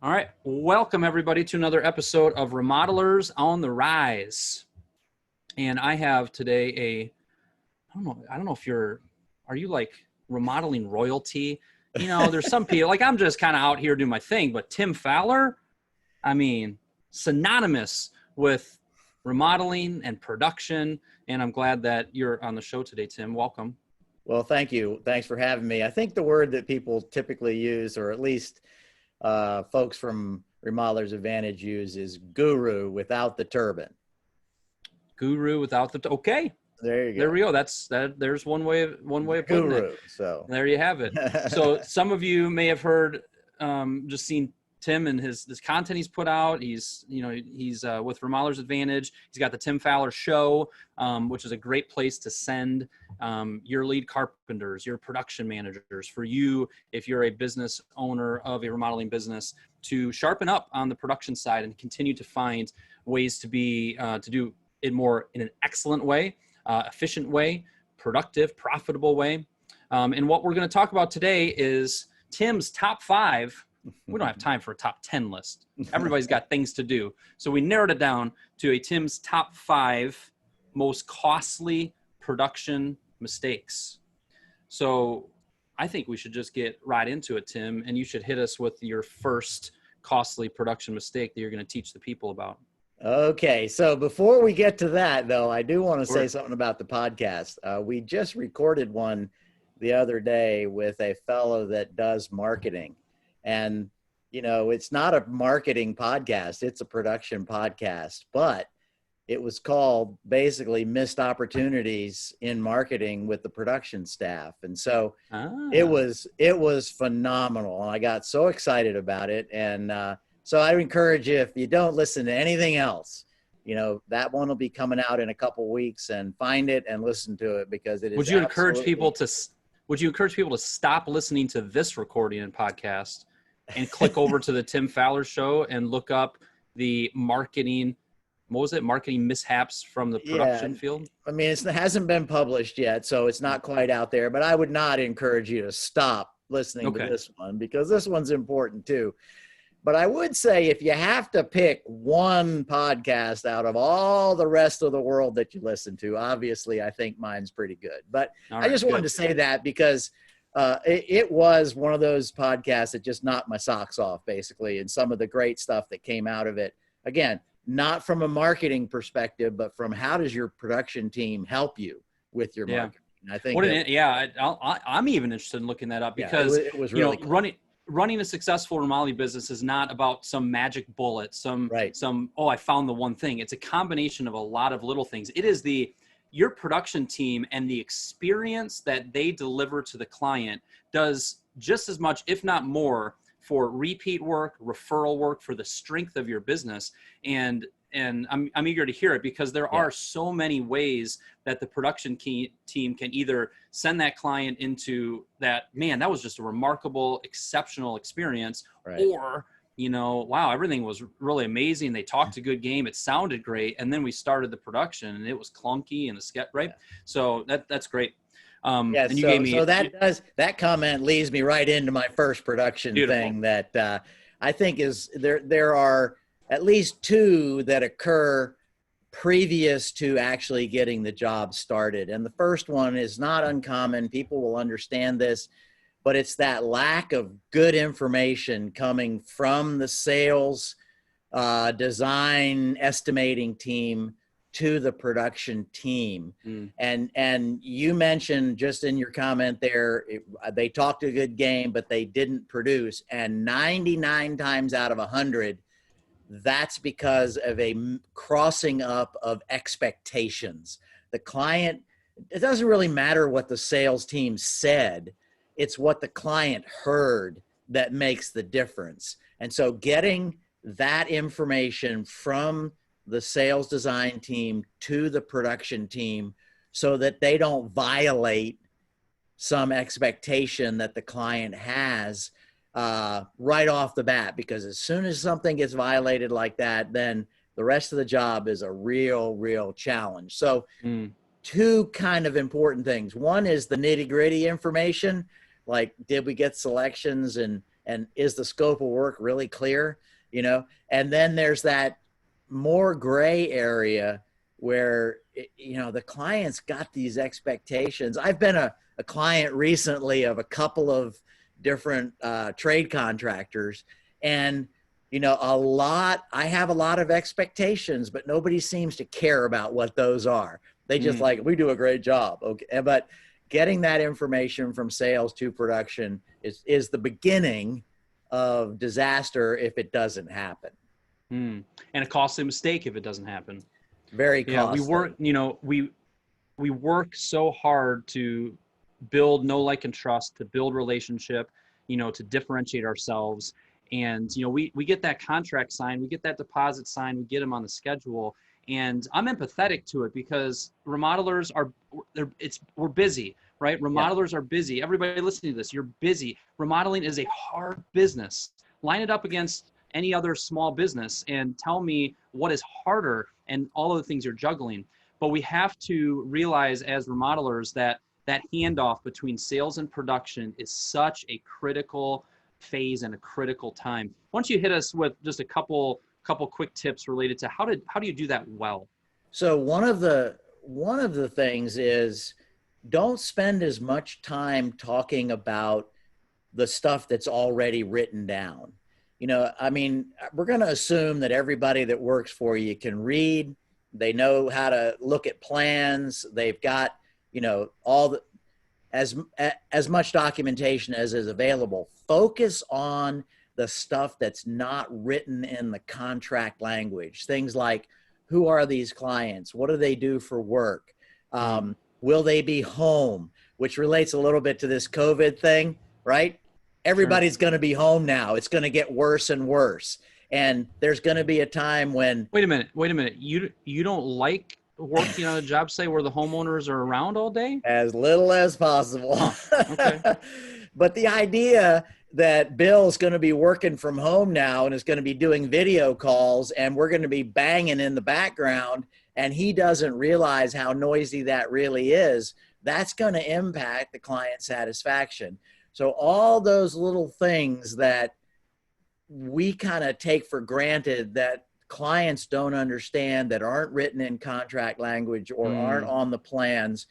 All right. Welcome, everybody, to another episode of Remodelers on the Rise. And I have today I don't know if are you like remodeling royalty? You know, there's some people, like I'm just kind of out here doing my thing, but Tim Fowler, I mean, synonymous with remodeling and production. And I'm glad that you're on the show today, Tim. Welcome. Well, thank you. Thanks for having me. I think the word that people typically use, or at least folks from Remodelers Advantage use, is guru without the turban. Guru without the okay. There you go. There we go. There's one way of putting it. So there you have it. So some of you may have heard, just seen Tim and his content he's put out. He's with Remodelers Advantage. He's got the Tim Fowler Show, which is a great place to send your lead carpenters, your production managers, for you if you're a business owner of a remodeling business, to sharpen up on the production side and continue to find ways to do it more in an excellent way, efficient way, productive, profitable way. And what we're going to talk about today is Tim's top 5. We don't have time for a top 10 list. Everybody's got things to do. So we narrowed it down to Tim's top 5 most costly production mistakes. So I think we should just get right into it, Tim, and you should hit us with your first costly production mistake that you're going to teach the people about. Okay. So before we get to that, though, I do want to say something about the podcast. We just recorded one the other day with a fellow that does marketing. And, you know, it's not a marketing podcast, it's a production podcast, but it was called basically Missed Opportunities in Marketing with the Production Staff. And so it was phenomenal. I got so excited about it. And so I would encourage you, if you don't listen to anything else, you know, that one will be coming out in a couple weeks, and find it and listen to it, because it is. Would you encourage people to stop listening to this recording and podcast and click over to the Tim Fowler Show and look up the marketing mishaps from the production field? I mean, it hasn't been published yet, so it's not quite out there, but I would not encourage you to stop listening to this one, because this one's important too. But I would say, if you have to pick one podcast out of all the rest of the world that you listen to, obviously I think mine's pretty good. But I just wanted to say that because it was one of those podcasts that just knocked my socks off, basically, and some of the great stuff that came out of it. Again, not from a marketing perspective, but from how does your production team help you with your marketing? I think I'm even interested in looking that up, because it was really cool. Running a successful remodeling business is not about some magic bullet, I found the one thing. It's a combination of a lot of little things. It is your production team and the experience that they deliver to the client does just as much, if not more, for repeat work, referral work, for the strength of your business. And I'm eager to hear it, because there are so many ways that the production team can either send that client into that, man, that was just a remarkable, exceptional experience, or, you know, wow, everything was really amazing. They talked a good game. It sounded great. And then we started the production and it was clunky and the sketch, right? Yeah. So that's great. And you gave me, that comment leads me right into my first production thing that I think is there are at least 2 that occur previous to actually getting the job started. And the first one is not uncommon. People will understand this, but it's that lack of good information coming from the sales, design, estimating team to the production team. And you mentioned just in your comment there, they talked a good game, but they didn't produce. And 99 times out of 100, that's because of a crossing up of expectations. The client, it doesn't really matter what the sales team said. It's what the client heard that makes the difference. And so getting that information from the sales design team to the production team so that they don't violate some expectation that the client has right off the bat, because as soon as something gets violated like that, then the rest of the job is a real challenge. So 2 kind of important things. One is the nitty gritty information, like did we get selections and and is the scope of work really clear, and then there's that more gray area where, the client's got these expectations. I've been a client recently of a couple of different trade contractors, and I have a lot of expectations, but nobody seems to care about what those are. They just like, we do a great job. Okay. But getting that information from sales to production is the beginning of disaster if it doesn't happen. And a costly mistake if it doesn't happen. Very costly. We work so hard to build know, like, and trust, to build relationship, to differentiate ourselves. And, we get that contract signed, we get that deposit signed, we get them on the schedule. And I'm empathetic to it because remodelers we're busy, right? Remodelers are busy. Everybody listening to this, you're busy. Remodeling is a hard business. Line it up against any other small business and tell me what is harder and all of the things you're juggling. But we have to realize as remodelers that handoff between sales and production is such a critical phase and a critical time. Why don't you hit us with just a couple quick tips related to how do you do that well? So one of the things is, don't spend as much time talking about the stuff that's already written down. We're going to assume that everybody that works for you can read, they know how to look at plans, they've got, as much documentation as is available. Focus on the stuff that's not written in the contract language. Things like, who are these clients? What do they do for work? Will they be home? Which relates a little bit to this COVID thing, right? Everybody's going to be home now. It's going to get worse and worse. And there's going to be a time when... Wait a minute. You don't like working on a job site where the homeowners are around all day? As little as possible. Okay. But the idea that Bill's going to be working from home now and is going to be doing video calls and we're going to be banging in the background and he doesn't realize how noisy that really is, that's going to impact the client satisfaction. So all those little things that we kind of take for granted that clients don't understand, that aren't written in contract language or aren't on the plans,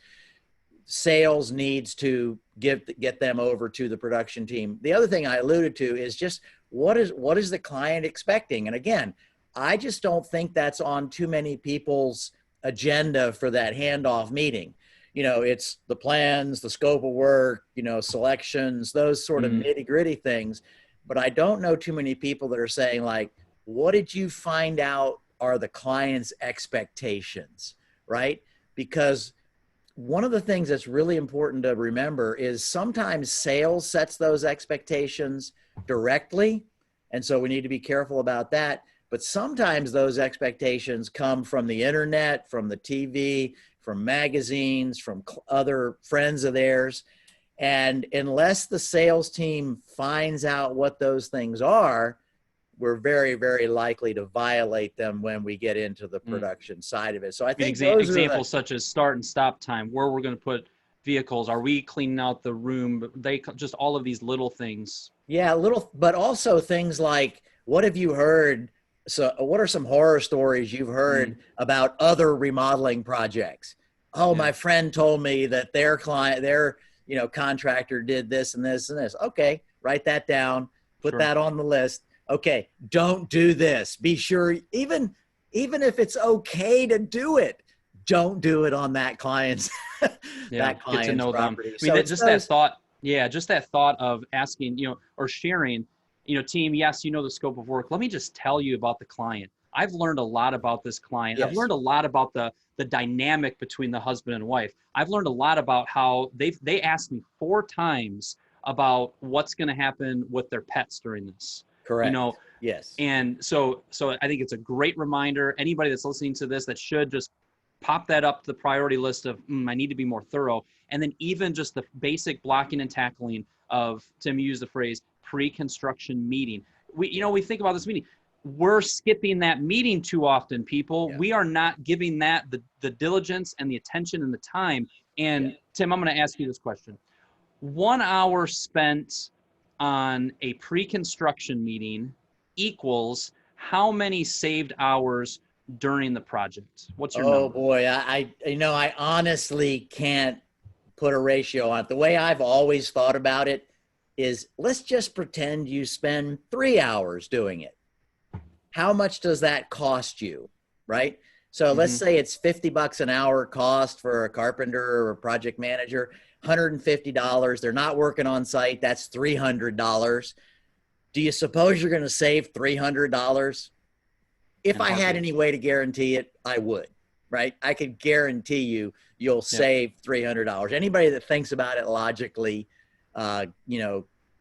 sales needs to get them over to the production team. The other thing I alluded to is just what is the client expecting? And again, I just don't think that's on too many people's agenda for that handoff meeting. It's the plans, the scope of work, selections, those sort of nitty-gritty things. But I don't know too many people that are saying, like, what did you find out are the client's expectations, right? Because one of the things that's really important to remember is sometimes sales sets those expectations directly. And so we need to be careful about that. But sometimes those expectations come from the internet, from the TV, from magazines, from other friends of theirs. And unless the sales team finds out what those things are, we're very, very likely to violate them when we get into the production side of it. So I think examples such as start and stop time, where we're going to put vehicles, are we cleaning out the room? Just all of these little things. Yeah, but also things like, what have you heard? So what are some horror stories you've heard about other remodeling projects? Oh, my friend told me that their client, their contractor did this and this and this. Okay, write that down, put that on the list. Okay, don't do this. Be sure, even if it's okay to do it, don't do it on that client's that client's get to know property. Them. I mean, just that thought of asking, or sharing, team, yes, the scope of work. Let me just tell you about the client. I've learned a lot about this client. Yes. I've learned a lot about the dynamic between the husband and wife. I've learned a lot about how they asked me 4 times about what's going to happen with their pets during this. Correct. Yes. And so I think it's a great reminder. Anybody that's listening to this, that should just pop that up to the priority list of, I need to be more thorough. And then even just the basic blocking and tackling of, Tim used the phrase, pre-construction meeting. We think about this meeting. We're skipping that meeting too often, people. Yeah. We are not giving that the diligence and the attention and the time. And Tim, I'm going to ask you this question. 1 hour spent on a pre-construction meeting equals how many saved hours during the project? What's your Oh number? boy, I honestly can't put a ratio on it. The way I've always thought about it is, let's just pretend you spend 3 hours doing it. How much does that cost you, right? So let's say it's $50 an hour cost for a carpenter or a project manager, $150. They're not working on site. That's $300. Do you suppose you're going to save $300? If I had any way to guarantee it, I would, right? I could guarantee you'll save $300. Anybody that thinks about it logically,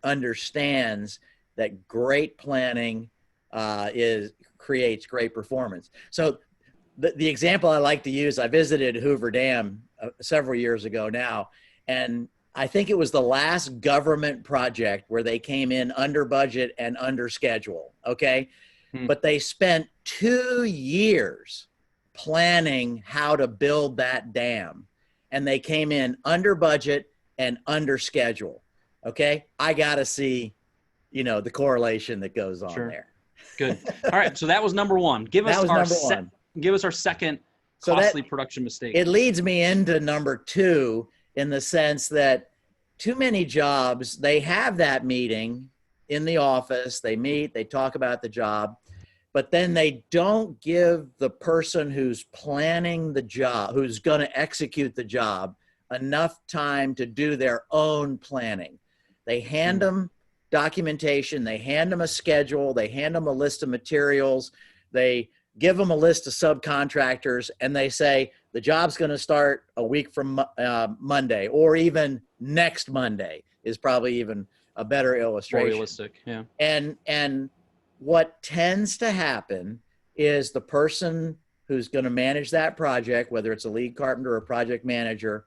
understands that great planning creates great performance. So the example I like to use, I visited Hoover Dam several years ago now, and I think it was the last government project where they came in under budget and under schedule. Okay. But they spent 2 years planning how to build that dam, and they came in under budget and under schedule. Okay. I got to see, the correlation that goes on there. Good. All right. So that was number one. Give us our second costly production mistake. It leads me into number two, in the sense that too many jobs, they have that meeting in the office, they meet, they talk about the job, but then they don't give the person who's planning the job, who's going to execute the job, enough time to do their own planning. They hand them documentation, they hand them a schedule, they hand them a list of materials, they give them a list of subcontractors, and they say the job's going to start a week from Monday, or even next Monday is probably even a better illustration. More realistic, yeah. And what tends to happen is the person who's going to manage that project, whether it's a lead carpenter or a project manager,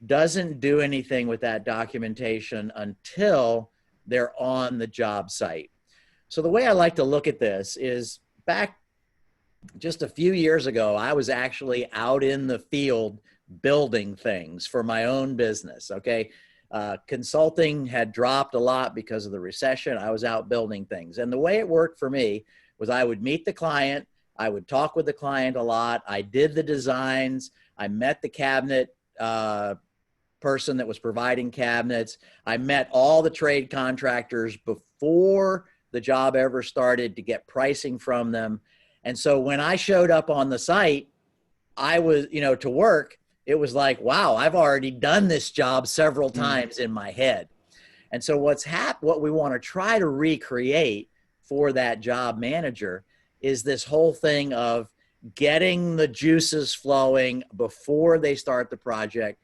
doesn't do anything with that documentation until they're on the job site. So the way I like to look at this is, back just a few years ago, I was actually out in the field building things for my own business. Okay. Consulting had dropped a lot because of the recession. I was out building things. And the way it worked for me was, I would meet the client. I would talk with the client a lot. I did the designs. I met the cabinet person that was providing cabinets. I met all the trade contractors before the job ever started to get pricing from them. And so when I showed up on the site, I was, to work, it was like, wow, I've already done this job several times in my head. And so what we want to try to recreate for that job manager is this whole thing of getting the juices flowing before they start the project.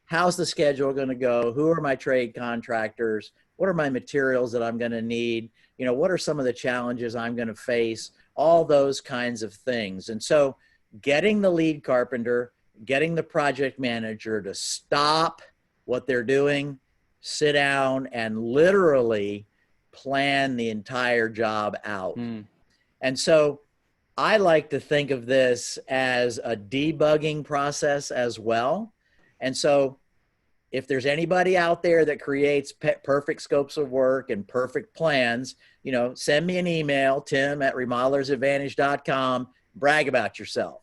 How's the schedule going to go? Who are my trade contractors? What are my materials that I'm going to need? What are some of the challenges I'm going to face? All those kinds of things. And so getting the lead carpenter, getting the project manager to stop what they're doing, sit down, and literally plan the entire job out. And so I like to think of this as a debugging process as well. And so if there's anybody out there that creates perfect scopes of work and perfect plans, send me an email, tim@remodelersadvantage.com, brag about yourself.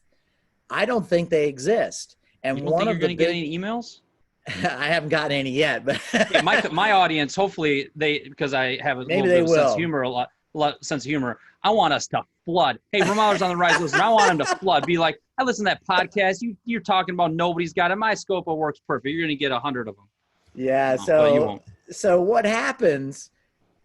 I don't think they exist. And you don't think you're going to get any emails? I haven't gotten any yet, but yeah, my audience, hopefully because I have a little bit of sense of humor, a lot sense of humor. I want us to flood. Hey, Remodelers on the Rise listener, I want them to flood. Be like, I listen to that podcast. You're talking about nobody's got it. My scope of work's perfect. You're going to get 100 of them. Yeah. So what happens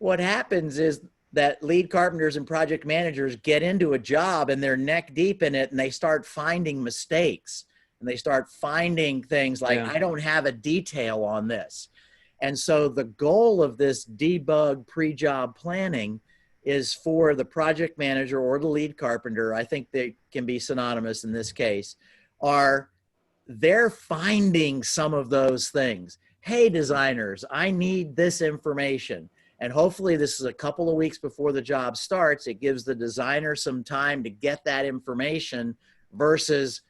is that lead carpenters and project managers get into a job and they're neck deep in it, and they start finding mistakes, and they start finding things like, I don't have a detail on this. And so the goal of this debug pre-job planning is for the project manager or the lead carpenter, I think they can be synonymous in this case, they're finding some of those things. Hey, designers, I need this information. And hopefully this is a couple of weeks before the job starts. It gives the designer some time to get that information versus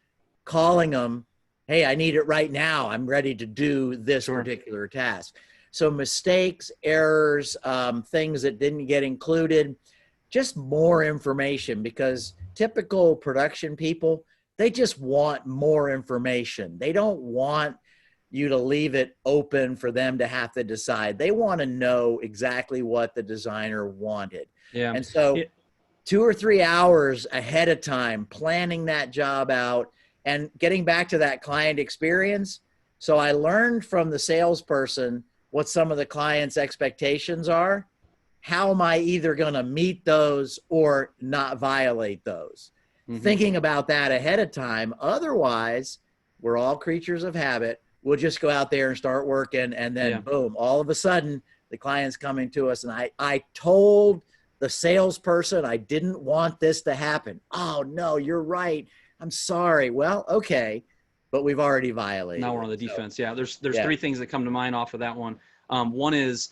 calling them, hey, I need it right now. I'm ready to do this particular task. So mistakes, errors, things that didn't get included, just more information, because typical production people, they just want more information. They don't want you to leave it open for them to have to decide. They want to know exactly what the designer wanted. Yeah. And so 2 or 3 hours ahead of time, planning that job out and getting back to that client experience. So I learned from the salesperson what some of the client's expectations are. How am I either going to meet those or not violate those? Mm-hmm. Thinking about that ahead of time. Otherwise, we're all creatures of habit. We'll just go out there and start working, and then boom, all of a sudden the client's coming to us. And I told the salesperson I didn't want this to happen. Oh no, you're right. I'm sorry. Well, okay, but we've already violated. Now we're on the defense. Yeah, there's 3 things that come to mind off of that one. One is,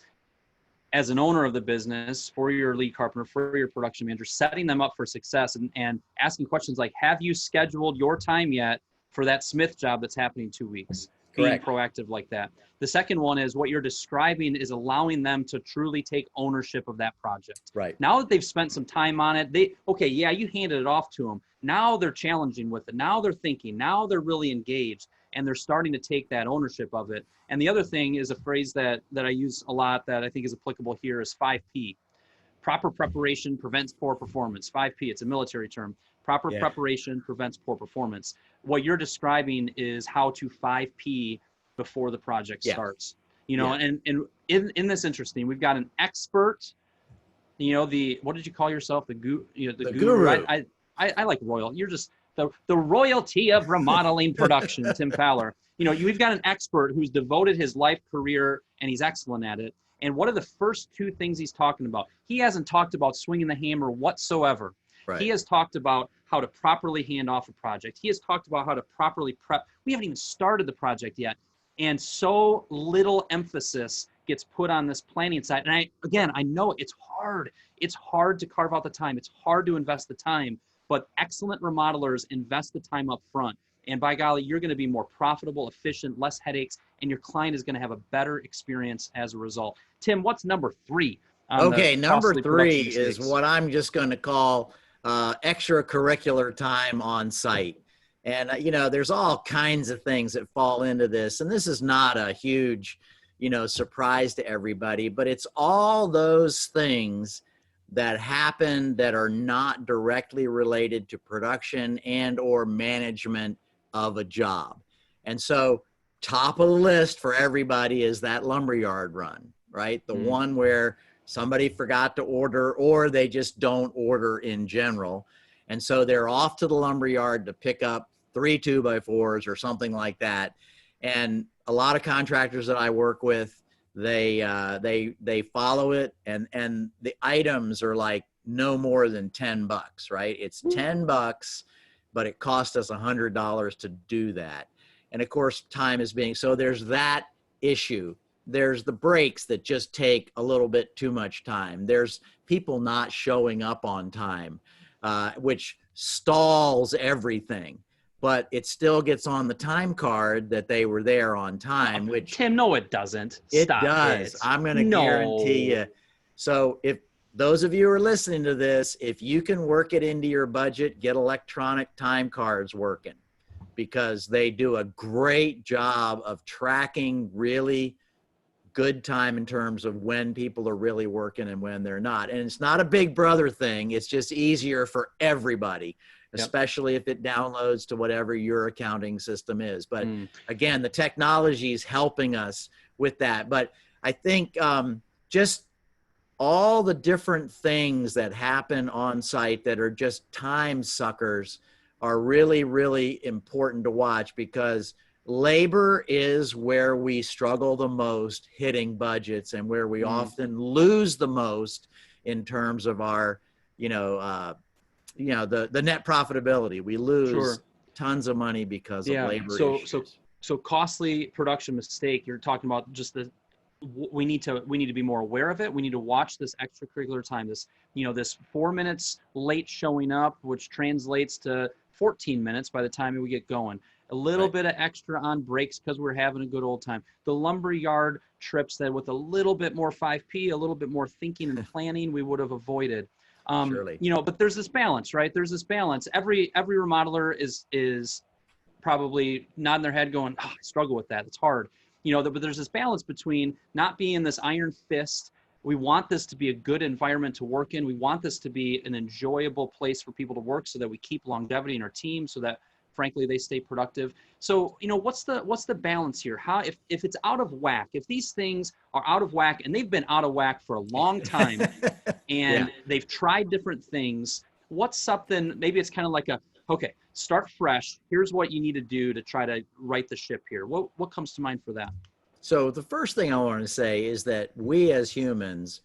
as an owner of the business, for your lead carpenter, for your production manager, setting them up for success and asking questions like, have you scheduled your time yet for that Smith job that's happening in 2 weeks? Correct. Being proactive like that. The second one is, what you're describing is allowing them to truly take ownership of that project. Right. Now that they've spent some time on it, you handed it off to them. Now they're challenging with it. Now they're thinking. Now they're really engaged, and they're starting to take that ownership of it. And the other thing is a phrase that I use a lot that I think is applicable here is 5P. Proper preparation prevents poor performance. 5P, it's a military term. Proper preparation prevents poor performance. What you're describing is how to 5P before the project starts. And in this interesting, we've got an expert, what did you call yourself? The guru. I like royal. You're just the royalty of remodeling production, Tim Fowler. We've got an expert who's devoted his life career, and he's excellent at it. And what are the first 2 things he's talking about? He hasn't talked about swinging the hammer whatsoever. Right. He has talked about how to properly hand off a project. He has talked about how to properly prep. We haven't even started the project yet. And so little emphasis gets put on this planning side. And I know it's hard. It's hard to carve out the time. It's hard to invest the time. But excellent remodelers invest the time up front. And by golly, you're going to be more profitable, efficient, less headaches, and your client is going to have a better experience as a result. Tim, what's number 3? Okay, number 3 is what I'm just going to call extracurricular time on site. And, there's all kinds of things that fall into this. And this is not a huge, surprise to everybody, but it's all those things that happen that are not directly related to production and or management of a job. And so top of the list for everybody is that lumberyard run, right? The one where somebody forgot to order, or they just don't order in general. And so they're off to the lumberyard to pick up 3 2x4s or something like that. And a lot of contractors that I work with, they follow it, and the items are like no more than $10, right? It's $10, but it cost us $100 to do that. And of course, time is being, so there's that issue. There's the breaks that just take a little bit too much time. There's people not showing up on time, which stalls everything. But it still gets on the time card that they were there on time, which Tim, no, it doesn't. It does. I'm going to guarantee you. So if those of you who are listening to this, if you can work it into your budget, get electronic time cards working, because they do a great job of tracking really good time in terms of when people are really working and when they're not. And it's not a big brother thing. It's just easier for everybody, especially if it downloads to whatever your accounting system is. But again, the technology is helping us with that. But I think just all the different things that happen on site that are just time suckers are really, really important to watch, because labor is where we struggle the most hitting budgets, and where we often lose the most in terms of our, the net profitability. We lose tons of money because of labor issues. So costly production mistake. You're talking about just we need to be more aware of it. We need to watch this extracurricular time. This 4 minutes late showing up, which translates to 14 minutes by the time we get going. a little bit of extra on breaks because we're having a good old time. The lumberyard trips that with a little bit more 5P, a little bit more thinking and planning, we would have avoided. Surely. You know, but there's this balance, right? There's this balance. Every remodeler is probably nodding their head going, oh, I struggle with that. It's hard. You know, but there's this balance between not being this iron fist. We want this to be a good environment to work in. We want this to be an enjoyable place for people to work so that we keep longevity in our team, so that frankly they stay productive. So, you know, what's the balance here? How, if it's out of whack, if these things are out of whack, and they've been out of whack for a long time and they've tried different things, what's something, maybe it's kind of like okay, start fresh. Here's what you need to do to try to right the ship here. What comes to mind for that? So the first thing I want to say is that we as humans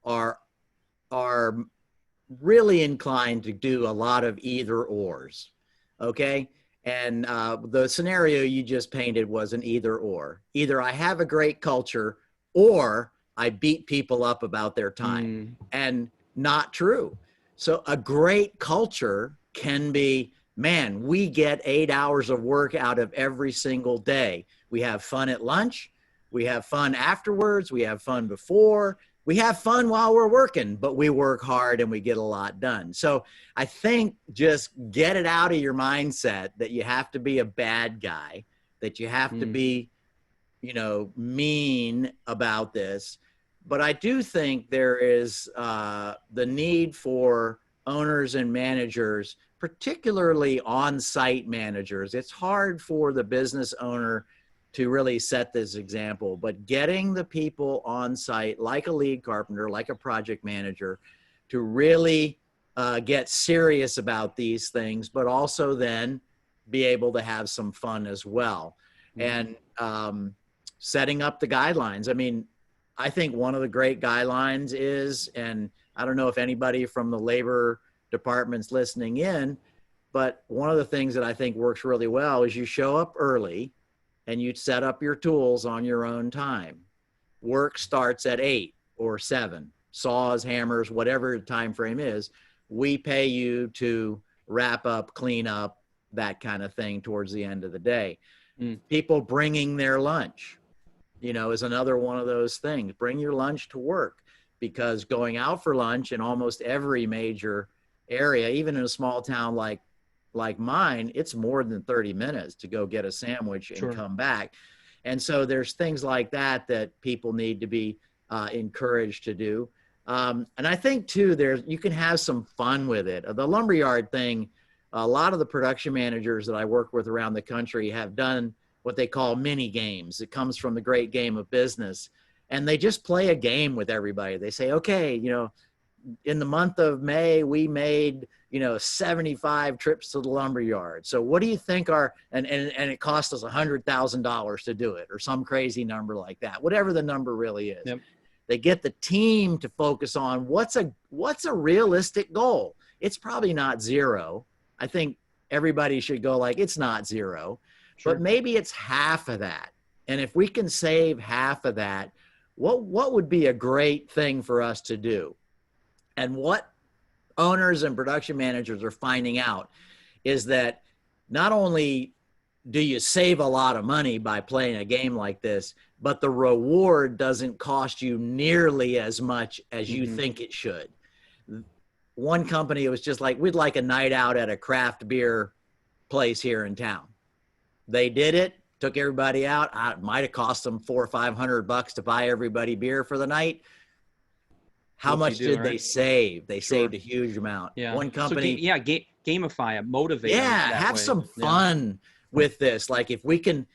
are really inclined to do a lot of either ors. Okay. And the scenario you just painted was an either or. Either I have a great culture or I beat people up about their time. And not true. So a great culture can be, man, we get 8 hours of work out of every single day. We have fun at lunch. We have fun afterwards. We have fun before. We have fun while we're working, but we work hard and we get a lot done. So I think just get it out of your mindset that you have to be a bad guy, that you have to be, you know, mean about this. But I do think there is the need for owners and managers, particularly on-site managers. It's hard for the business owner to really set this example, but getting the people on site, like a lead carpenter, like a project manager, to really get serious about these things, but also then be able to have some fun as well. And setting up the guidelines. I mean, I think one of the great guidelines is, and I don't know if anybody from the labor department's listening in, but one of the things that I think works really well is you show up early and you set up your tools on your own time. Work starts at 8 or 7, saws, hammers, whatever the time frame is. We pay you to wrap up, clean up, that kind of thing towards the end of the day. People bringing their lunch, you know, is another one of those things. Bring your lunch to work, because going out for lunch in almost every major area, even in a small town like mine, it's more than 30 minutes to go get a sandwich and come back. And so there's things like that that people need to be encouraged to do. And I think too, you can have some fun with it. The lumberyard thing, a lot of the production managers that I work with around the country have done what they call mini games. It comes from the great game of business. And they just play a game with everybody. They say, okay, you know, in the month of May, we made, you know, 75 trips to the lumberyard. So what do you think and it cost us $100,000 to do it, or some crazy number like that, whatever the number really is. They get the team to focus on what's a realistic goal. It's probably not 0. I think everybody should go like, it's not 0, but maybe it's half of that. And if we can save half of that, what would be a great thing for us to do? And what owners and production managers are finding out is that not only do you save a lot of money by playing a game like this, but the reward doesn't cost you nearly as much as you think it should. One company, it was just like, we'd like a night out at a craft beer place here in town. They did it, took everybody out. It might have cost them $400 or $500 to buy everybody beer for the night. How much did they save? They saved a huge amount. One company. So, gamify it, motivate. Have some fun with this. Like if we can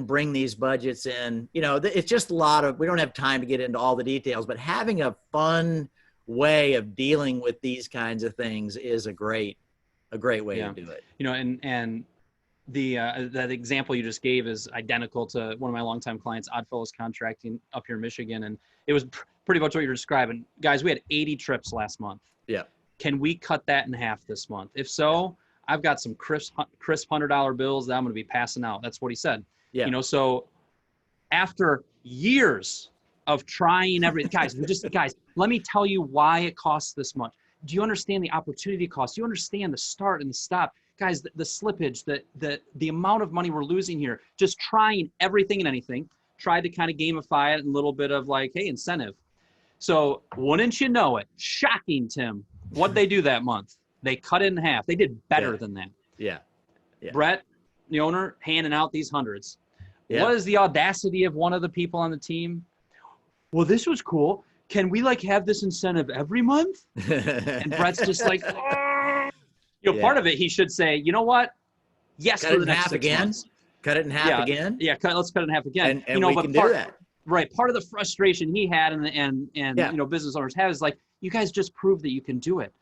bring these budgets in, you know, it's just a lot of, we don't have time to get into all the details, but having a fun way of dealing with these kinds of things is a great way to do it. You know, and the that example you just gave is identical to one of my longtime clients, Oddfellows Contracting up here in Michigan, and it was pretty much what you're describing. Guys, we had 80 trips last month. Can we cut that in half this month? If so, I've got some crisp $100 bills that I'm going to be passing out. That's what he said. You know, so after years of trying guys, let me tell you why it costs this much. Do you understand the opportunity cost? Do you understand the start and the stop? guys, the slippage, the amount of money we're losing here, just trying everything and anything, tried to kind of gamify it and a little bit of like, hey, incentive. So wouldn't you know it? Shocking, Tim. What'd they do that month? They cut it in half. They did better than that. Yeah. Brett, the owner, handing out these hundreds. Yeah. What is the audacity of one of the people on the team? Well, this was cool. Can we like have this incentive every month? And Brett's just like, oh. Part of it, he should say, you know what? Yes, cut for it the in next half 6 again. months. Cut it in half again. Yeah, let's cut it in half again. And we can do that. Right. Part of the frustration he had and business owners have is like, you guys just proved that you can do it.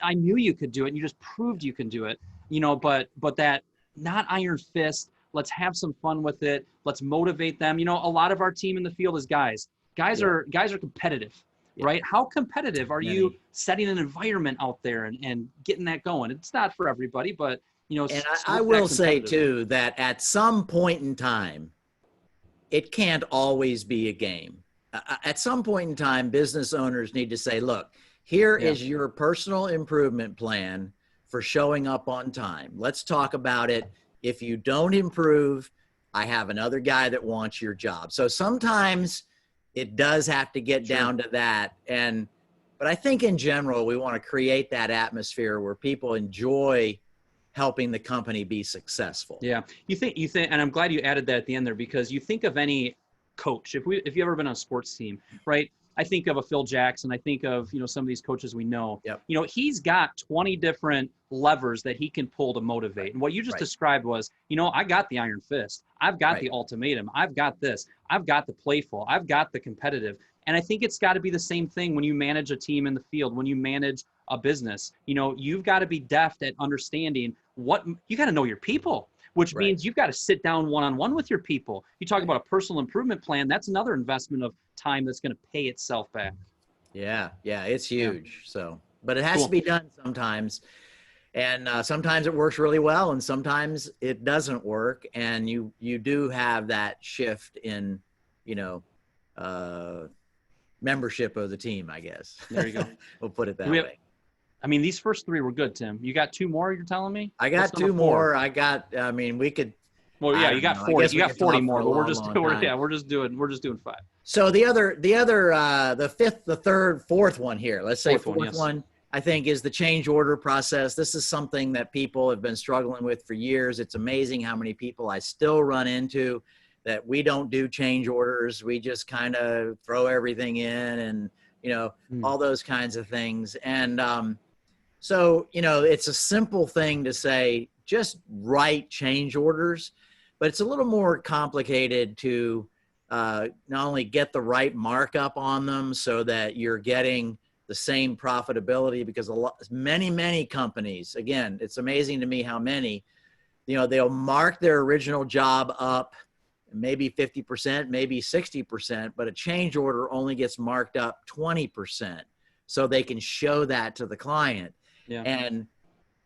I knew you could do it. And you just proved you can do it. But that not iron fist. Let's have some fun with it. Let's motivate them. A lot of our team in the field is guys. Guys are competitive, right? How competitive are you setting an environment out there and getting that going? It's not for everybody, but And I will say too that at some point in time, it can't always be a game. At some point in time, business owners need to say, look, here is your personal improvement plan for showing up on time. Let's talk about it. If you don't improve, I have another guy that wants your job. So sometimes it does have to get down to that. But I think in general, we want to create that atmosphere where people enjoy helping the company be successful. Yeah. You think, and I'm glad you added that at the end there, because you think of any coach, if you've ever been on a sports team, right? I think of a Phil Jackson. I think of, some of these coaches we know. Yep. He's got 20 different levers that he can pull to motivate. And what you just described was, I got the iron fist. I've got the ultimatum. I've got this. I've got the playful. I've got the competitive. And I think it's got to be the same thing when you manage a team in the field, when you manage a business. You've got to be deft at understanding you got to know your people, which means you've got to sit down one-on-one with your people. You talk about a personal improvement plan. That's another investment of time that's going to pay itself back. Yeah. It's huge. So, but it has to be done sometimes. And sometimes it works really well and sometimes it doesn't work. And you do have that shift in, membership of the team, I guess. There you go. We'll put it that way. These first 3 were good, Tim. You got 2 more, you're telling me? I got 2 more. We could. Well, yeah, you got 40. You got 40 more, but we're just doing 5. So the fifth, the third, fourth one here. Let's say fourth one, I think, is the change order process. This is something that people have been struggling with for years. It's amazing how many people I still run into that we don't do change orders. We just kind of throw everything in and, all those kinds of things. And so, it's a simple thing to say, just write change orders, but it's a little more complicated to not only get the right markup on them so that you're getting the same profitability, because many companies, again, it's amazing to me how many, they'll mark their original job up maybe 50%, maybe 60%, but a change order only gets marked up 20% so they can show that to the client. Yeah. And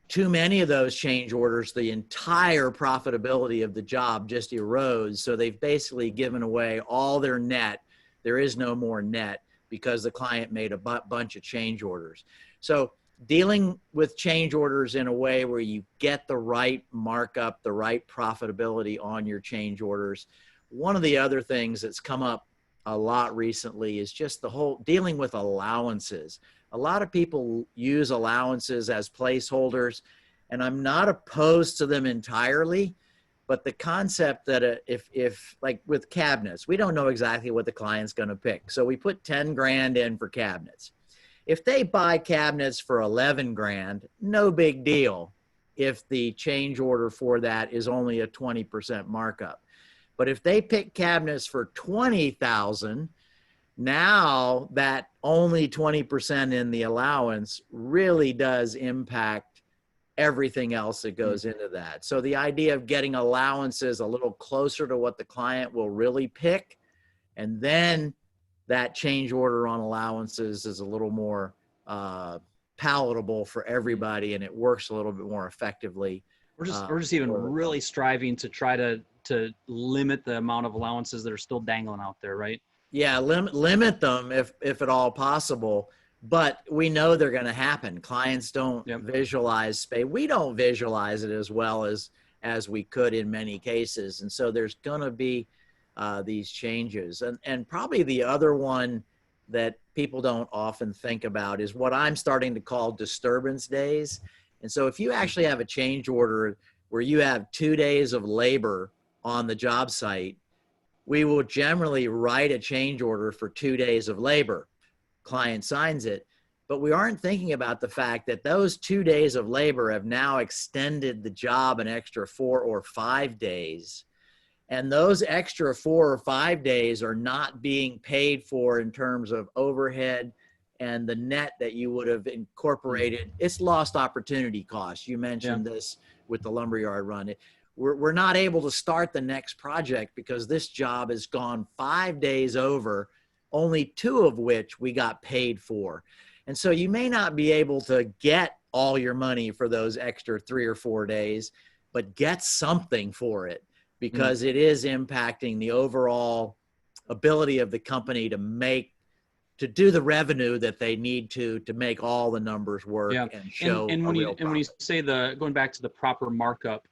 too many of those change orders, the entire profitability of the job just erodes. So they've basically given away all their net. There is no more net because the client made a bunch of change orders. So dealing with change orders in a way where you get the right markup, the right profitability on your change orders. One of the other things that's come up a lot recently is just the whole dealing with allowances. A lot of people use allowances as placeholders, and I'm not opposed to them entirely, but the concept that if like with cabinets, we don't know exactly what the client's going to pick. So we put 10 grand in for cabinets. If they buy cabinets for 11 grand, no big deal if the change order for that is only a 20% markup. But if they pick cabinets for 20,000, now that only 20% in the allowance really does impact everything else that goes into that. So the idea of getting allowances a little closer to what the client will really pick, and then that change order on allowances is a little more palatable for everybody, and it works a little bit more effectively. We're just even really striving to try to limit the amount of allowances that are still dangling out there, right? Yeah, limit them if at all possible. but we know they're going to happen. Clients don't Yep. visualize space. We don't visualize it as well as we could in many cases. And so there's going to be these changes. And probably the other one that people don't often think about is what I'm starting to call disturbance days. And so if you actually have a change order where you have 2 days of labor on the job site, we will generally write a change order for 2 days of labor. Client signs it, but we aren't thinking about the fact that those 2 days of labor have now extended the job an extra 4 or 5 days. And those extra 4 or 5 days are not being paid for in terms of overhead and the net that you would have incorporated. It's lost opportunity costs. You mentioned this with the lumberyard run. We're not able to start the next project because this job has gone 5 days over, only 2 of which we got paid for. And so you may not be able to get all your money for those extra 3 or 4 days, but get something for it because it is impacting the overall ability of the company to do the revenue that they need to make all the numbers work and show and a real profit. when you say going back to the proper markup,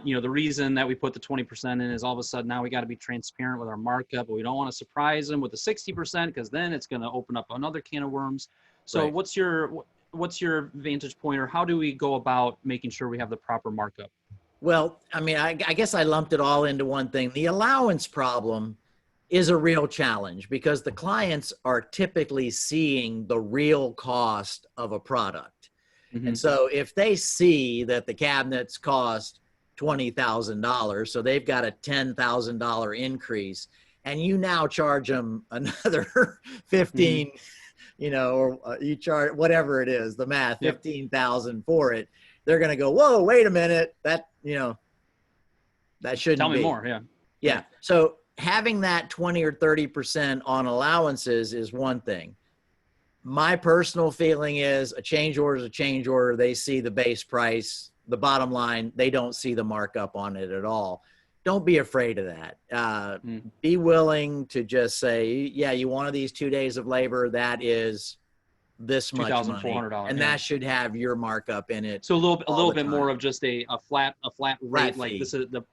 you know, the reason that we put the 20% in is all of a sudden now we got to be transparent with our markup, but we don't want to surprise them with the 60% because then it's going to open up another can of worms. So what's your vantage point, or how do we go about making sure we have the proper markup? Well, I mean, I guess I lumped it all into one thing. The allowance problem is a real challenge because the clients are typically seeing the real cost of a product. And so if they see that the cabinets cost $20,000, so they've got a $10,000 increase, and you now charge them another 15, you know, or you charge whatever it is, the math, 15,000 for it, they're going to go, whoa, wait a minute. That, you know, that shouldn't be. Tell me more. Yeah. Yeah. So having that 20 or 30% on allowances is one thing. My personal feeling is a change order is a change order. They see the base price, the bottom line, they don't see the markup on it at all. Don't be afraid of that. Be willing to just say, yeah, you wanted these 2 days of labor. That is this much money, $2,400, and that should have your markup in it. So a little bit more of just a flat rate, like fee. this is the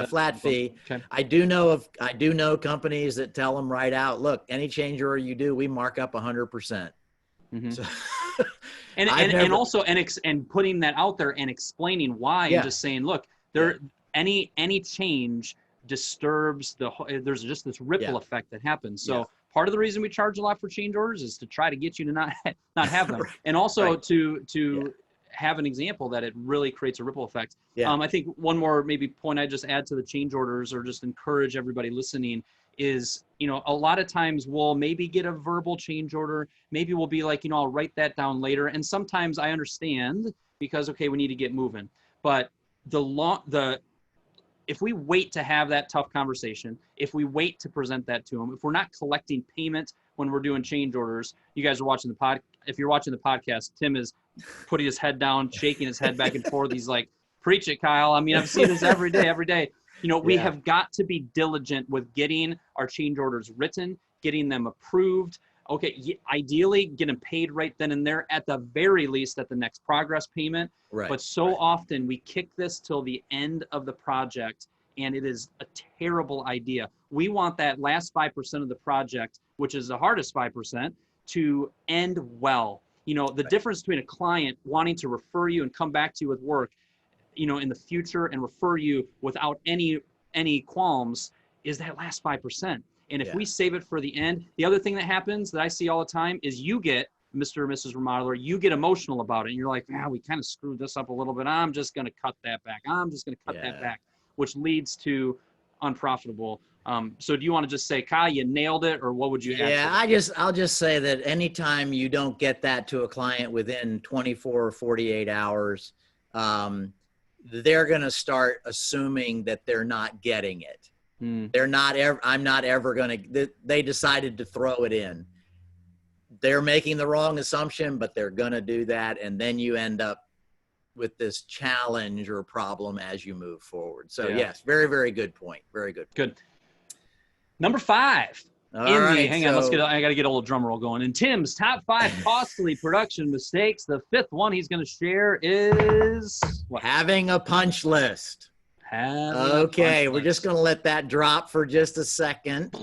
flat fee. Okay. I do know companies that tell them right out, look, any change order you do, we mark up 100%. So, and putting that out there and explaining why, and just saying, look, any change disturbs there's just this ripple effect that happens. So part of the reason we charge a lot for change orders is to try to get you to not have them, and also to have an example that it really creates a ripple effect. I think one more maybe point I just add to the change orders, or just encourage everybody listening, is, you know, a lot of times we'll maybe get a verbal change order. Maybe we'll be like, you know, I'll write that down later. And sometimes I understand because, okay, we need to get moving. But if we wait to have that tough conversation, if we wait to present that to them, if we're not collecting payment when we're doing change orders, you guys are watching if you're watching the podcast, Tim is putting his head down, shaking his head back and forth. He's like, preach it, Kyle. I mean, I've seen this every day. You know, we have got to be diligent with getting our change orders written, getting them approved. Okay, ideally, get them paid right then and there, at the very least at the next progress payment. But so often we kick this till the end of the project, and it is a terrible idea. We want that last 5% of the project, which is the hardest 5%, to end well. You know, the difference between a client wanting to refer you and come back to you with work, you know, in the future, and refer you without any qualms, is that last 5%. And if we save it for the end, the other thing that happens that I see all the time is you get, Mr. or Mrs. Remodeler, you get emotional about it. And you're like, we kind of screwed this up a little bit. I'm just going to cut that back. That back, which leads to unprofitable. So do you want to just say, Kyle, you nailed it, or what would you add? Yeah, I'll just say that anytime you don't get that to a client within 24 or 48 hours, they're going to start assuming that they're not getting it. They're not ever, I'm not ever going to, they decided to throw it in. They're making the wrong assumption, but they're going to do that. And then you end up with this challenge or problem as you move forward. So yes, very, very good point. Very good. Good. Number 5, All right, hang on, I got to get a little drum roll going. In Tim's top 5 costly production mistakes, the 5th one he's going to share is what? Having a punch list. Okay, we're just going to let that drop for just a second.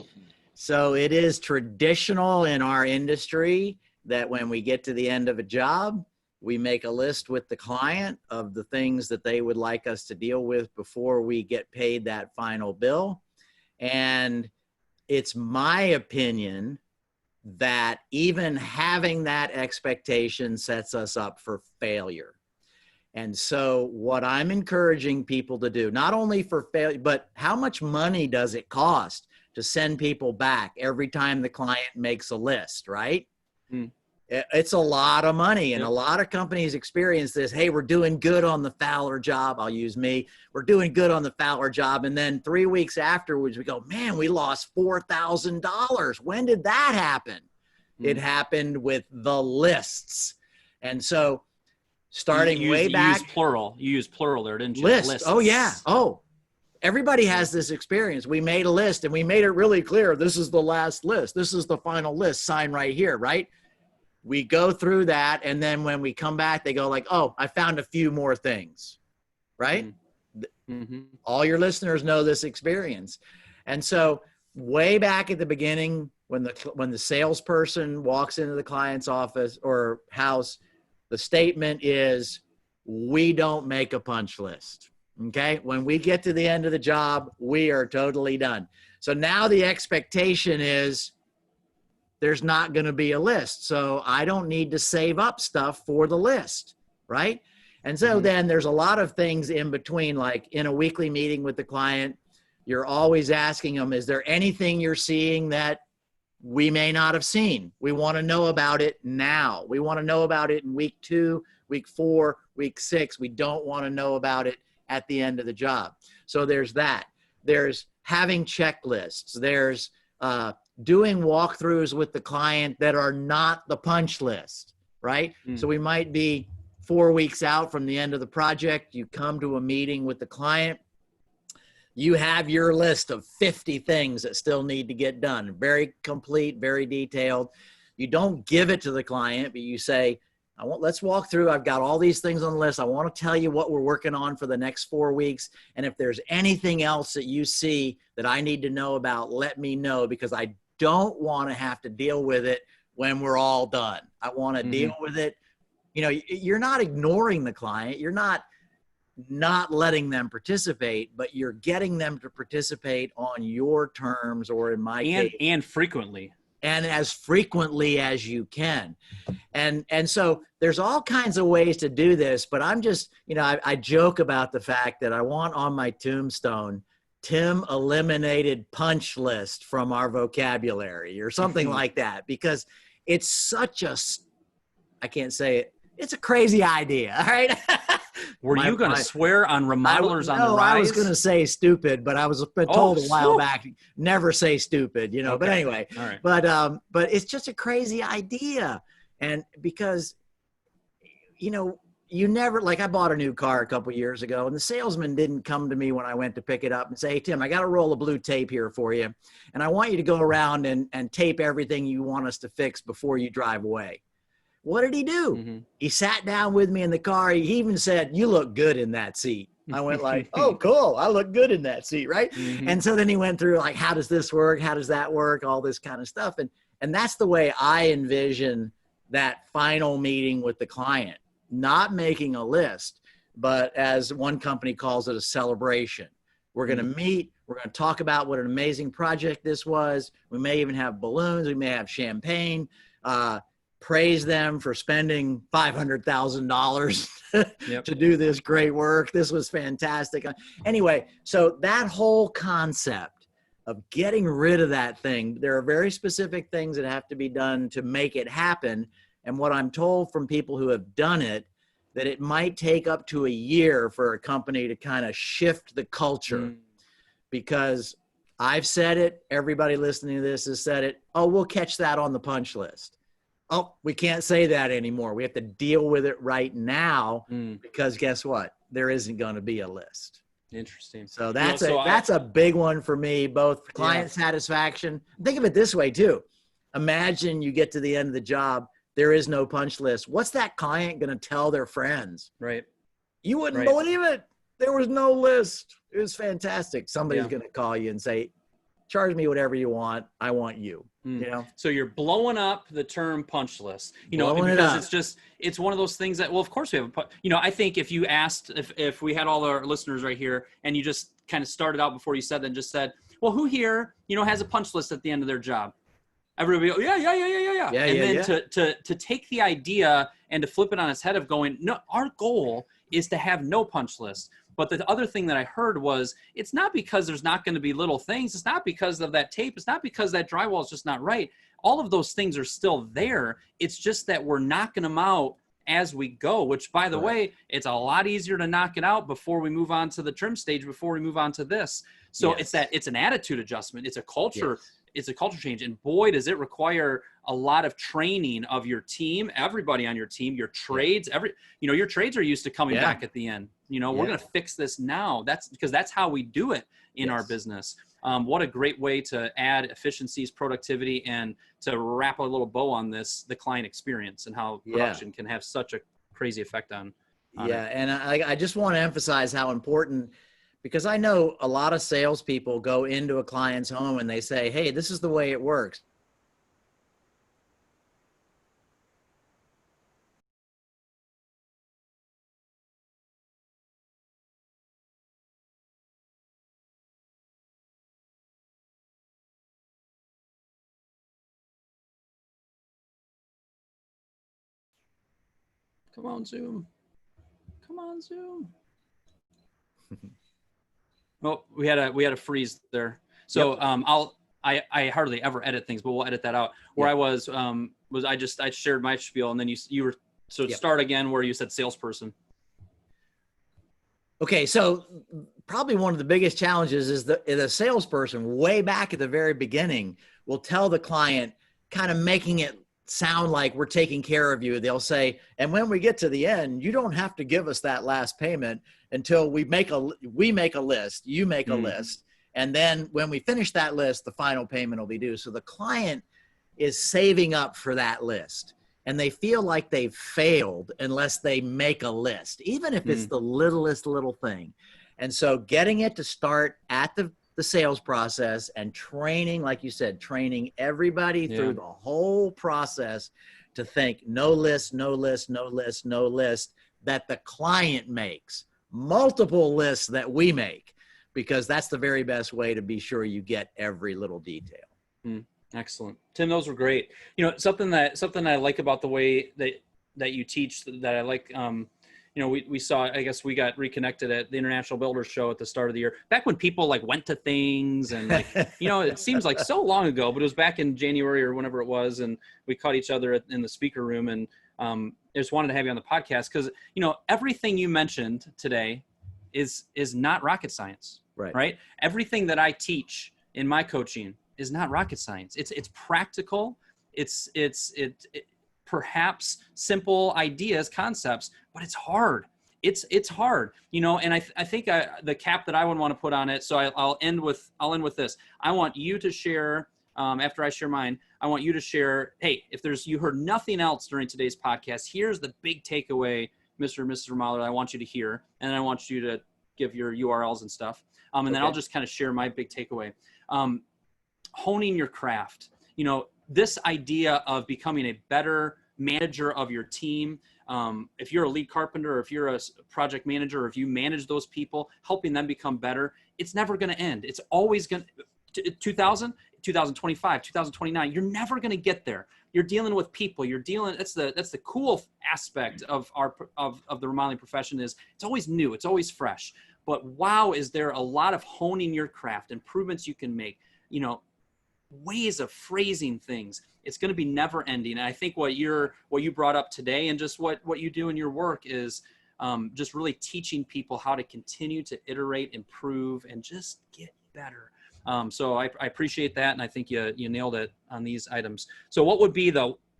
So it is traditional in our industry that when we get to the end of a job, we make a list with the client of the things that they would like us to deal with before we get paid that final bill. And it's my opinion that even having that expectation sets us up for failure. And so what I'm encouraging people to do, not only for failure, but how much money does it cost to send people back every time the client makes a list, right? It's a lot of money. And a lot of companies experience this. Hey, we're doing good on the Fowler job. I'll use me. We're doing good on the Fowler job. And then 3 weeks afterwards, we go, man, we lost $4,000. When did that happen? It happened with the lists. And so starting way back. You use plural there, didn't you? Lists. Oh, yeah. Oh, everybody has this experience. We made a list and we made it really clear. This is the last list. This is the final list. Sign right here, right? We go through that, and then when we come back, they go like, oh, I found a few more things, right? All your listeners know this experience. And so way back at the beginning, when the salesperson walks into the client's office or house, the statement is, we don't make a punch list, okay? When we get to the end of the job, we are totally done. So now the expectation is, there's not going to be a list. So I don't need to save up stuff for the list, right? And so then there's a lot of things in between, like in a weekly meeting with the client, you're always asking them, is there anything you're seeing that we may not have seen? We want to know about it now. We want to know about it in week 2, week 4, week 6. We don't want to know about it at the end of the job. So there's that. There's having checklists. There's doing walkthroughs with the client that are not the punch list, right? So we might be 4 weeks out from the end of the project. You come to a meeting with the client. You have your list of 50 things that still need to get done. Very complete, very detailed. You don't give it to the client, but you say, let's walk through. I've got all these things on the list. I want to tell you what we're working on for the next 4 weeks. And if there's anything else that you see that I need to know about, let me know, because I don't want to have to deal with it when we're all done. I want to deal with it. You know, you're not ignoring the client. You're not letting them participate, but you're getting them to participate on your terms, or in my case. And frequently. And as frequently as you can. And so there's all kinds of ways to do this, but I'm just, you know, I joke about the fact that I want on my tombstone, Tim eliminated punch list from our vocabulary or something like that, because it's such a, I can't say it, it's a crazy idea. All right. Were you going to swear on Remodelers on the Rise? No, I was going to say stupid, but I was told a while back, never say stupid, you know, but anyway, all right. But it's just a crazy idea. And because, you know, you never, like, I bought a new car a couple years ago, and the salesman didn't come to me when I went to pick it up and say, hey, Tim, I got a roll of blue tape here for you, and I want you to go around and tape everything you want us to fix before you drive away. What did he do? He sat down with me in the car. He even said, you look good in that seat. I went like, oh, cool. I look good in that seat, right? And so then he went through, like, how does this work? How does that work? All this kind of stuff. And that's the way I envision that final meeting with the client. Not making a list, but as one company calls it, a celebration. We're going to meet. We're going to talk about what an amazing project this was. We may even have balloons. We may have champagne. Praise them for spending $500,000 to do this great work. This was fantastic. Anyway, so that whole concept of getting rid of that thing, there are very specific things that have to be done to make it happen. And what I'm told from people who have done it, that it might take up to a year for a company to kind of shift the culture. Because I've said it, everybody listening to this has said it, oh, we'll catch that on the punch list. Oh, we can't say that anymore. We have to deal with it right now because guess what? There isn't going to be a list. Interesting. So that's a big one for me, both client satisfaction. Think of it this way too. Imagine you get to the end of the job, there is no punch list. What's that client going to tell their friends? Right. You wouldn't believe it. There was no list. It was fantastic. Somebody's going to call you and say, charge me whatever you want. I want you. You know? So you're blowing up the term punch list, it's one of those things that, well, of course we have, I think if you asked, if we had all our listeners right here and you just kind of started out before you said that and just said, well, who here, has a punch list at the end of their job? Everybody go, to take the idea and to flip it on its head of going, no, our goal is to have no punch list. But the other thing that I heard was, it's not because there's not going to be little things. It's not because of that tape. It's not because that drywall is just not right. All of those things are still there. It's just that we're knocking them out as we go, which, by the way, it's a lot easier to knock it out before we move on to the trim stage, before we move on to this. So it's an attitude adjustment. It's a culture. It's a culture change. And boy, does it require a lot of training of your team, everybody on your team, your trades, your trades are used to coming back at the end. We're going to fix this now. That's because that's how we do it in our business. What a great way to add efficiencies, productivity, and to wrap a little bow on this, the client experience and how production can have such a crazy effect on it. And I just want to emphasize how important, because I know a lot of salespeople go into a client's home and they say, hey, this is the way it works. Come on, Zoom. Well, we had a freeze there. So I hardly ever edit things, but we'll edit that out. Where I was I shared my spiel, and then you were start again where you said salesperson. Okay, so probably one of the biggest challenges is the salesperson way back at the very beginning will tell the client, kind of making it sound like we're taking care of you. They'll say, and when we get to the end, you don't have to give us that last payment until we make a list, you make a list. And then when we finish that list, the final payment will be due. So the client is saving up for that list, and they feel like they've failed unless they make a list, even if it's the littlest little thing. And so getting it to start at the sales process and training, like you said, training everybody through the whole process to think no list, that the client makes, multiple lists that we make, because that's the very best way to be sure you get every little detail. Excellent. Tim, those were great. Something I like about the way that you teach, that I like, we saw, I guess we got reconnected at the International Builders Show at the start of the year, back when people went to things and it seems like so long ago, but it was back in January or whenever it was. And we caught each other in the speaker room, and I just wanted to have you on the podcast because, everything you mentioned today is not rocket science, right? Everything that I teach in my coaching is not rocket science. It's practical. It's perhaps simple ideas, concepts, but it's hard. It's hard, and I think the cap that I would want to put on it. So I'll end with this. I want you to share, after I share mine, I want you to share, hey, if you heard nothing else during today's podcast, here's the big takeaway, Mr. and Mrs. Remodeler, I want you to hear, and then I want you to give your URLs and stuff. And then I'll just kind of share my big takeaway. Honing your craft, this idea of becoming a better manager of your team. If you're a lead carpenter, or if you're a project manager, or if you manage those people, helping them become better, it's never going to end. It's always going to 2025, 2029. You're never going to get there. You're dealing with people. That's the cool aspect of the remodeling profession is it's always new. It's always fresh. But wow, is there a lot of honing your craft, improvements you can make, ways of phrasing things. It's going to be never ending. And I think what you brought up today and just what you do in your work is just really teaching people how to continue to iterate, improve, and just get better. So I appreciate that. And I think you nailed it on these items. So what would be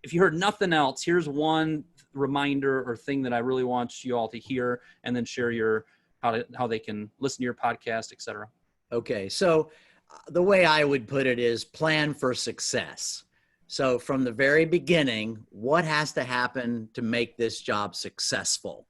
if you heard nothing else, here's one reminder or thing that I really want you all to hear, and then share how they can listen to your podcast, et cetera. Okay. So the way I would put it is plan for success. So from the very beginning, what has to happen to make this job successful?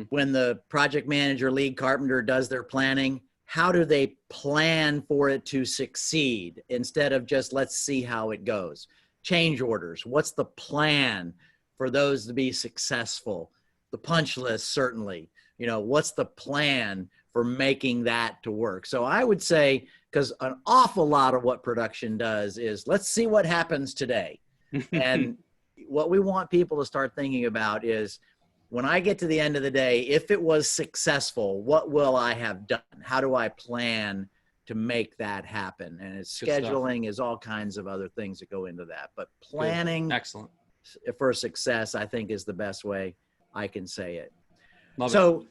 When the project manager, lead carpenter does their planning, how do they plan for it to succeed instead of just let's see how it goes? Change orders. What's the plan for those to be successful? The punch list, certainly. What's the plan for making that to work? So I would say, because an awful lot of what production does is let's see what happens today. And what we want people to start thinking about is, when I get to the end of the day, if it was successful, what will I have done? How do I plan to make that happen? And it's scheduling is all kinds of other things that go into that. But planning Excellent. for success, I think, is the best way I can say it. Love it.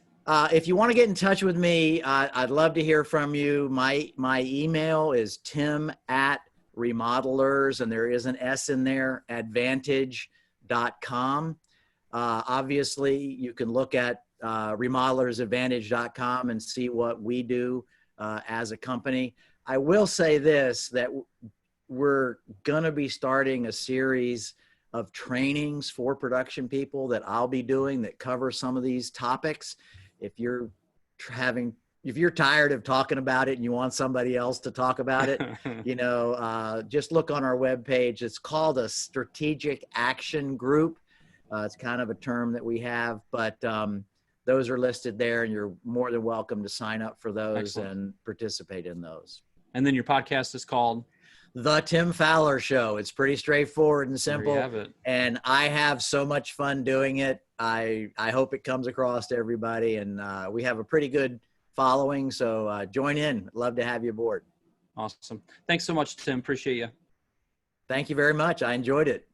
If you want to get in touch with me, I'd love to hear from you. My email is tim@remodelers, and there is an S in there, advantage.com. Obviously, you can look at remodelersadvantage.com and see what we do as a company. I will say this, that we're going to be starting a series of trainings for production people that I'll be doing that cover some of these topics. If you're tired of talking about it and you want somebody else to talk about it, just look on our webpage. It's called a strategic action group. It's kind of a term that we have, but those are listed there, and you're more than welcome to sign up for those. Excellent. And participate in those. And then your podcast is called? The Tim Fowler Show. It's pretty straightforward and simple. There you have it. And I have so much fun doing it. I hope it comes across to everybody, and we have a pretty good following. So join in. Love to have you aboard. Awesome. Thanks so much, Tim. Appreciate you. Thank you very much. I enjoyed it.